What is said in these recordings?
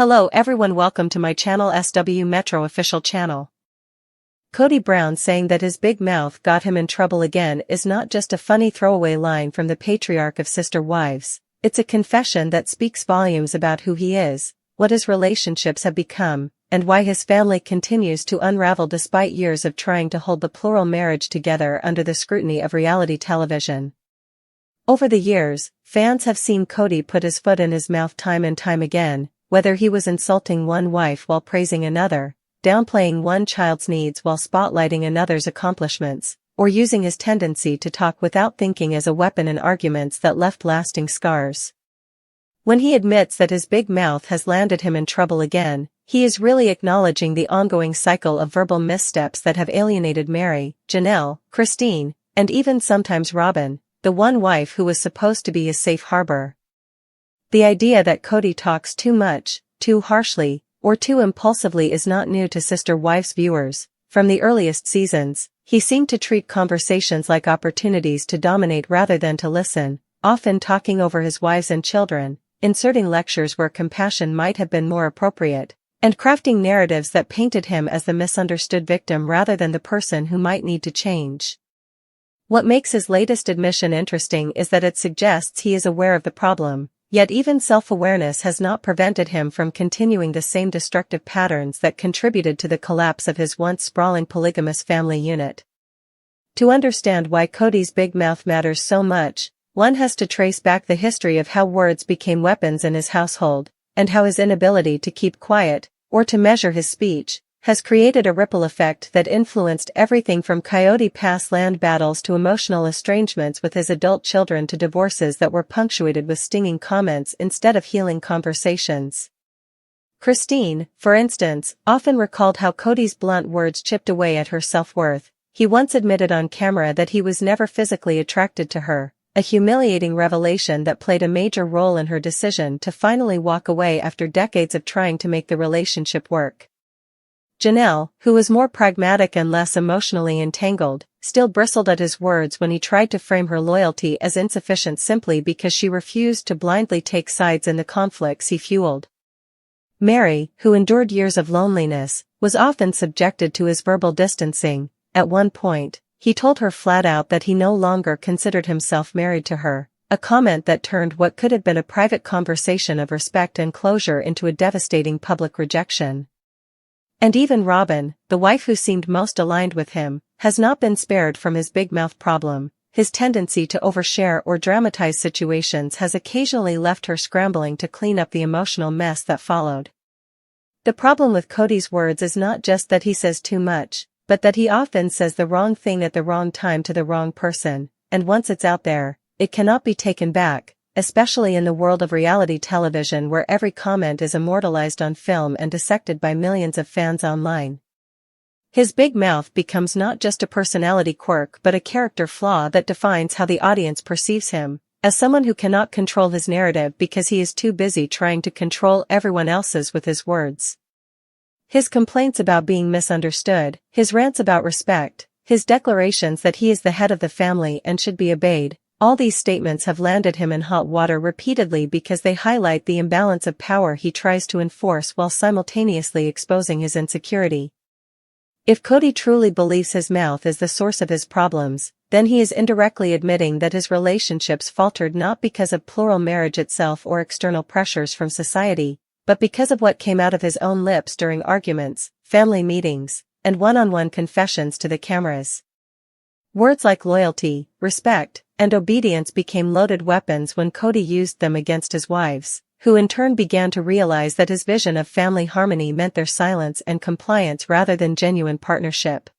Hello everyone, welcome to my channel SW Metro official channel. Kody Brown saying that his big mouth got him in trouble again is not just a funny throwaway line from the patriarch of sister wives, it's a confession that speaks volumes about who he is, what his relationships have become, and why his family continues to unravel despite years of trying to hold the plural marriage together under the scrutiny of reality television. Over the years, fans have seen Kody put his foot in his mouth time and time again, whether he was insulting one wife while praising another, downplaying one child's needs while spotlighting another's accomplishments, or using his tendency to talk without thinking as a weapon in arguments that left lasting scars. When he admits that his big mouth has landed him in trouble again, he is really acknowledging the ongoing cycle of verbal missteps that have alienated Mary, Janelle, Christine, and even sometimes Robin, the one wife who was supposed to be his safe harbor. The idea that Kody talks too much, too harshly, or too impulsively is not new to Sister Wives viewers. From the earliest seasons, he seemed to treat conversations like opportunities to dominate rather than to listen, often talking over his wives and children, inserting lectures where compassion might have been more appropriate, and crafting narratives that painted him as the misunderstood victim rather than the person who might need to change. What makes his latest admission interesting is that it suggests he is aware of the problem. Yet even self-awareness has not prevented him from continuing the same destructive patterns that contributed to the collapse of his once sprawling polygamous family unit. To understand why Kody's big mouth matters so much, one has to trace back the history of how words became weapons in his household, and how his inability to keep quiet, or to measure his speech, has created a ripple effect that influenced everything from Coyote Pass land battles to emotional estrangements with his adult children to divorces that were punctuated with stinging comments instead of healing conversations. Christine, for instance, often recalled how Kody's blunt words chipped away at her self-worth. He once admitted on camera that he was never physically attracted to her, a humiliating revelation that played a major role in her decision to finally walk away after decades of trying to make the relationship work. Janelle, who was more pragmatic and less emotionally entangled, still bristled at his words when he tried to frame her loyalty as insufficient simply because she refused to blindly take sides in the conflicts he fueled. Mary, who endured years of loneliness, was often subjected to his verbal distancing. At one point, he told her flat out that he no longer considered himself married to her, a comment that turned what could have been a private conversation of respect and closure into a devastating public rejection. And even Robin, the wife who seemed most aligned with him, has not been spared from his big mouth problem. His tendency to overshare or dramatize situations has occasionally left her scrambling to clean up the emotional mess that followed. The problem with Kody's words is not just that he says too much, but that he often says the wrong thing at the wrong time to the wrong person, and once it's out there, it cannot be taken back, especially in the world of reality television where every comment is immortalized on film and dissected by millions of fans online. His big mouth becomes not just a personality quirk but a character flaw that defines how the audience perceives him, as someone who cannot control his narrative because he is too busy trying to control everyone else's with his words. His complaints about being misunderstood, his rants about respect, his declarations that he is the head of the family and should be obeyed, all these statements have landed him in hot water repeatedly because they highlight the imbalance of power he tries to enforce while simultaneously exposing his insecurity. If Kody truly believes his mouth is the source of his problems, then he is indirectly admitting that his relationships faltered not because of plural marriage itself or external pressures from society, but because of what came out of his own lips during arguments, family meetings, and one-on-one confessions to the cameras. Words like loyalty, respect, and obedience became loaded weapons when Kody used them against his wives, who in turn began to realize that his vision of family harmony meant their silence and compliance rather than genuine partnership.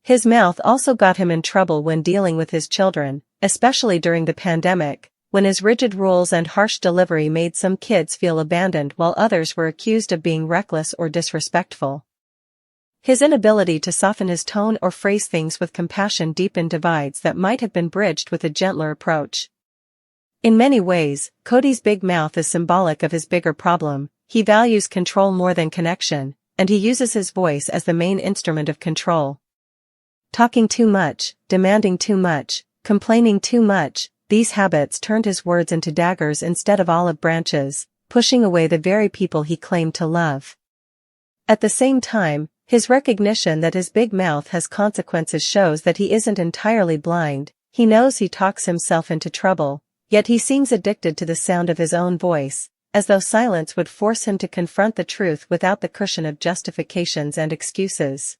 His mouth also got him in trouble when dealing with his children, especially during the pandemic, when his rigid rules and harsh delivery made some kids feel abandoned while others were accused of being reckless or disrespectful. His inability to soften his tone or phrase things with compassion deepened divides that might have been bridged with a gentler approach. In many ways, Kody's big mouth is symbolic of his bigger problem. He values control more than connection, and he uses his voice as the main instrument of control. Talking too much, demanding too much, complaining too much, these habits turned his words into daggers instead of olive branches, pushing away the very people he claimed to love. At the same time, his recognition that his big mouth has consequences shows that he isn't entirely blind. He knows he talks himself into trouble, yet he seems addicted to the sound of his own voice, as though silence would force him to confront the truth without the cushion of justifications and excuses.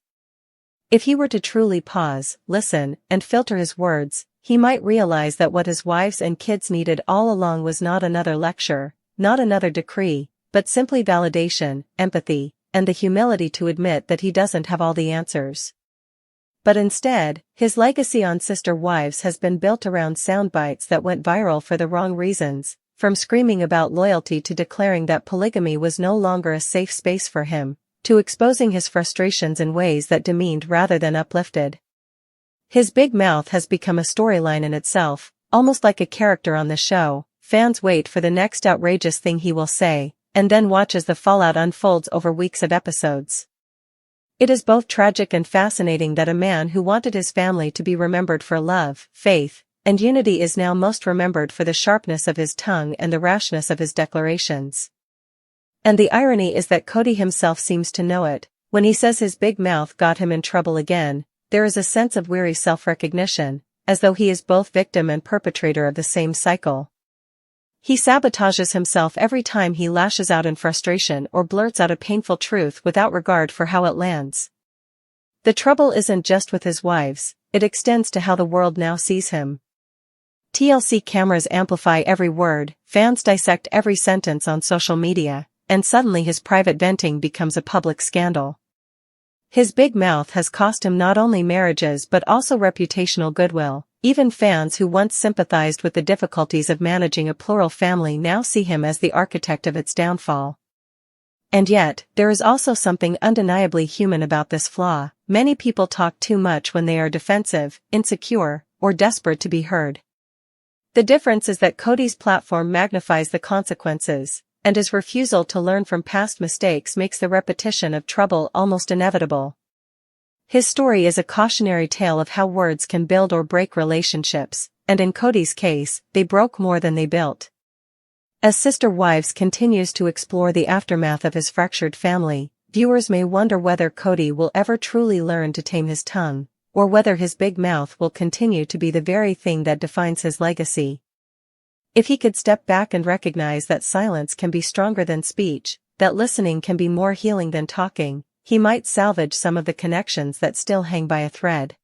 If he were to truly pause, listen, and filter his words, he might realize that what his wives and kids needed all along was not another lecture, not another decree, but simply validation, empathy, and the humility to admit that he doesn't have all the answers. But instead, his legacy on Sister Wives has been built around soundbites that went viral for the wrong reasons, from screaming about loyalty to declaring that polygamy was no longer a safe space for him, to exposing his frustrations in ways that demeaned rather than uplifted. His big mouth has become a storyline in itself, almost like a character on the show. Fans wait for the next outrageous thing he will say, and then watch as the fallout unfolds over weeks of episodes. It is both tragic and fascinating that a man who wanted his family to be remembered for love, faith, and unity is now most remembered for the sharpness of his tongue and the rashness of his declarations. And the irony is that Kody himself seems to know it. When he says his big mouth got him in trouble again, there is a sense of weary self-recognition, as though he is both victim and perpetrator of the same cycle. He sabotages himself every time he lashes out in frustration or blurts out a painful truth without regard for how it lands. The trouble isn't just with his wives, it extends to how the world now sees him. TLC cameras amplify every word, fans dissect every sentence on social media, and suddenly his private venting becomes a public scandal. His big mouth has cost him not only marriages but also reputational goodwill. Even fans who once sympathized with the difficulties of managing a plural family now see him as the architect of its downfall. And yet, there is also something undeniably human about this flaw. Many people talk too much when they are defensive, insecure, or desperate to be heard. The difference is that Kody's platform magnifies the consequences, and his refusal to learn from past mistakes makes the repetition of trouble almost inevitable. His story is a cautionary tale of how words can build or break relationships, and in Kody's case, they broke more than they built. As Sister Wives continues to explore the aftermath of his fractured family, viewers may wonder whether Kody will ever truly learn to tame his tongue, or whether his big mouth will continue to be the very thing that defines his legacy. If he could step back and recognize that silence can be stronger than speech, that listening can be more healing than talking, he might salvage some of the connections that still hang by a thread.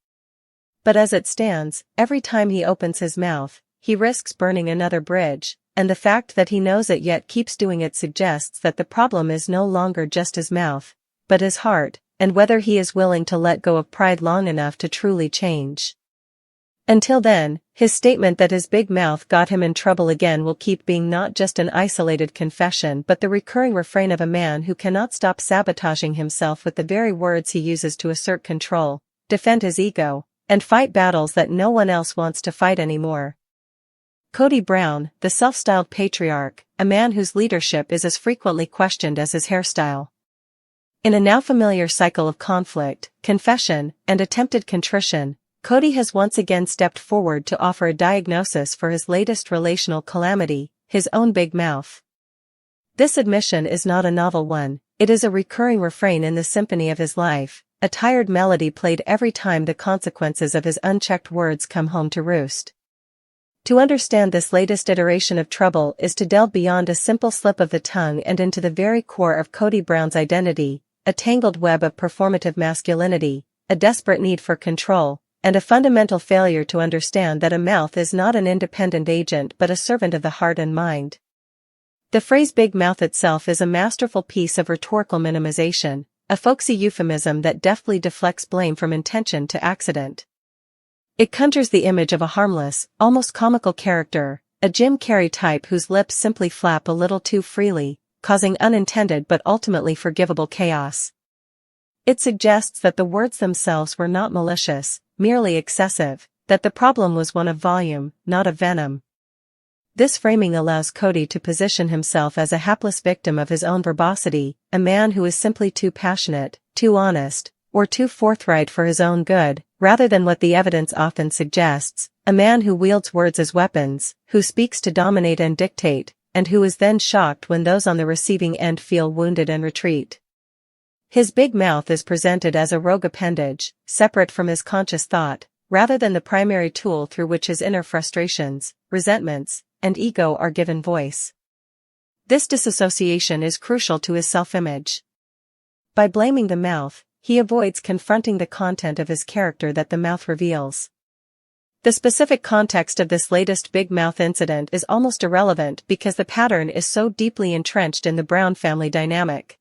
But as it stands, every time he opens his mouth, he risks burning another bridge, and the fact that he knows it yet keeps doing it suggests that the problem is no longer just his mouth, but his heart, and whether he is willing to let go of pride long enough to truly change. Until then, his statement that his big mouth got him in trouble again will keep being not just an isolated confession but the recurring refrain of a man who cannot stop sabotaging himself with the very words he uses to assert control, defend his ego, and fight battles that no one else wants to fight anymore. Kody Brown, the self-styled patriarch, a man whose leadership is as frequently questioned as his hairstyle. In a now familiar cycle of conflict, confession, and attempted contrition, Kody has once again stepped forward to offer a diagnosis for his latest relational calamity, his own big mouth. This admission is not a novel one, it is a recurring refrain in the symphony of his life, a tired melody played every time the consequences of his unchecked words come home to roost. To understand this latest iteration of trouble is to delve beyond a simple slip of the tongue and into the very core of Kody Brown's identity, a tangled web of performative masculinity, a desperate need for control, and a fundamental failure to understand that a mouth is not an independent agent but a servant of the heart and mind. The phrase big mouth itself is a masterful piece of rhetorical minimization, a folksy euphemism that deftly deflects blame from intention to accident. It conjures the image of a harmless, almost comical character, a Jim Carrey type whose lips simply flap a little too freely, causing unintended but ultimately forgivable chaos. It suggests that the words themselves were not malicious, merely excessive, that the problem was one of volume, not of venom. This framing allows Kody to position himself as a hapless victim of his own verbosity, a man who is simply too passionate, too honest, or too forthright for his own good, rather than what the evidence often suggests, a man who wields words as weapons, who speaks to dominate and dictate, and who is then shocked when those on the receiving end feel wounded and retreat. His big mouth is presented as a rogue appendage, separate from his conscious thought, rather than the primary tool through which his inner frustrations, resentments, and ego are given voice. This disassociation is crucial to his self-image. By blaming the mouth, he avoids confronting the content of his character that the mouth reveals. The specific context of this latest big mouth incident is almost irrelevant because the pattern is so deeply entrenched in the Brown family dynamic.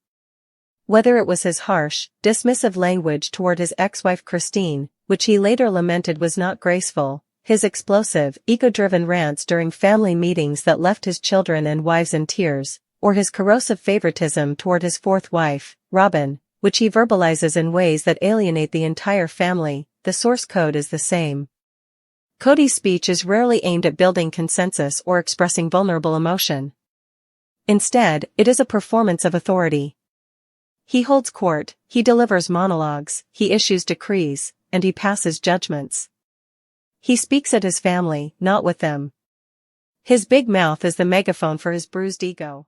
Whether it was his harsh, dismissive language toward his ex-wife Christine, which he later lamented was not graceful, his explosive, ego-driven rants during family meetings that left his children and wives in tears, or his corrosive favoritism toward his fourth wife, Robin, which he verbalizes in ways that alienate the entire family, the source code is the same. Kody's speech is rarely aimed at building consensus or expressing vulnerable emotion. Instead, it is a performance of authority. He holds court, he delivers monologues, he issues decrees, and he passes judgments. He speaks at his family, not with them. His big mouth is the megaphone for his bruised ego.